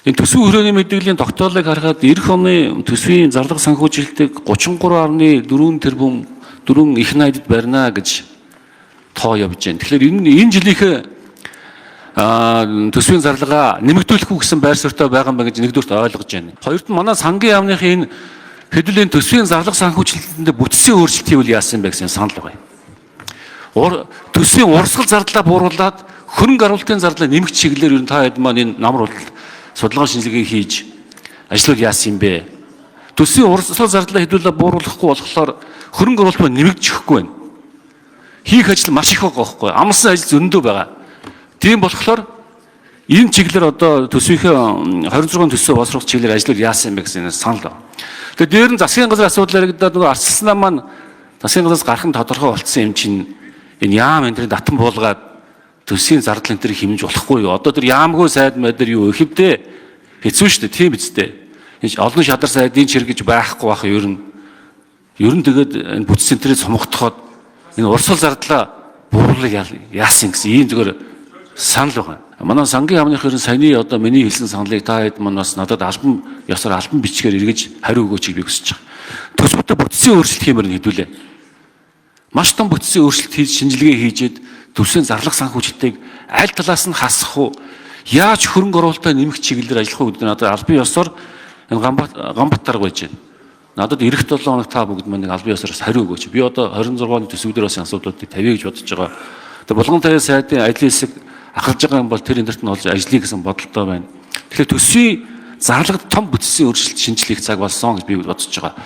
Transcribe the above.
Энэ төсвийн хүрээний мэдээллийн тогтоолыг харахад эх оны төсвийн зарлага санхүүжилтийг 33.4 тэрбум 4 их найдад барина гэж тоо явж байна. Тэгэхээр энэ жилийнхээ төсвийн зарлагаа нэмэгдүүлэх үү гэсэн байр суурьтай байгаа юм байна гэж нэгдүгürt ойлгож байна. Хоёрт нь манай сангийн яамныхын энэ хэдүүлийн төсвийн зарлага санхүүжилтэнд бүтцийн өөрчлөлт хийвэл яасан бэ гэсэн санал байна. Төсвийн урсгал зардлаа бууруулад хөрөнгө оруулалтын зарлаа нэмэгч чиглэлээр ер нь та хэд маань энэ намар судалгаа шинжилгээ хийж ажлууд яасан юм бэ? Төсвийн урсгал зардлаа хэдүүлээ бууруулахгүй болохоор хөрөнгө оруулалт маань нэмэгдэхгүй байна. Хийх ажил маш их байгаа байхгүй. Амлсан ажил зөндөө байгаа. Тийм болохоор энэ чиглэлээр одоо төсвийнхээ 26 төсөө боловсруулах чиглэлээр ажлууд яасан юм бэ гэсэн санал байна. Тэгээд дээр нь засгийн газрын асуудал яригдаад нөгөө арчилснаа маань засгийн газраас гарах нь тодорхой болцсон юм чинь энэ яам энтрийн татан буулгаад төсвийн зардал энэ төр хэмж болохгүй юу? Одоо тэр яамгүй сайд мэдэр юу ихэвдээ хэцүү шүү дээ. Тийм биз дээ. Энэ олон шадар сайдын чиргэж байхгүй бах ер нь тэгээд энэ бүтц центрээ сумгатхоод энэ урсгал зардлаа бууруулах яасан гэсэн ийм зүгээр санал байна. Манай сангийн яамных ерөн саяны одоо миний хэлсэн саналыг та хэд маань бас надад албан ёсоор албан бичгээр эргэж хариу өгөөч би хүсэж байгаа. Төсвөдөө бүтцийн өөрчлөлт хиймээр нь хэдүүлээ. Маш том бүтцийн өөрчлөлт хийж шинжилгээ хийжээд төсвийн зарлах санхүүжилтийг аль талаас нь хасах уу? Яаж хөрөнгө оруулалтаа нэмэх чиглэлээр ажиллах уу гэдэг нь надад албан ёсоор энэ гамбат тарга байж байна. Надад эх 7 хоног та бүгд маань албан ёсоороос хариу өгөөч. Би одоо 26 оны төсвүүдээр бас асуудлуудыг тавья гэж бодож байгаа. Тэгээ булган тавиа сайдын ажлын хэсэг ахарж байгаа юм бол тэр энэ дэрт нь олж ажиллая гэсэн бодолтой байна. Тэгэхээр төсвийн зарлагт том бүтцийн өөрчлөлт шинжлэх цаг болсон гэж би бодож байгаа.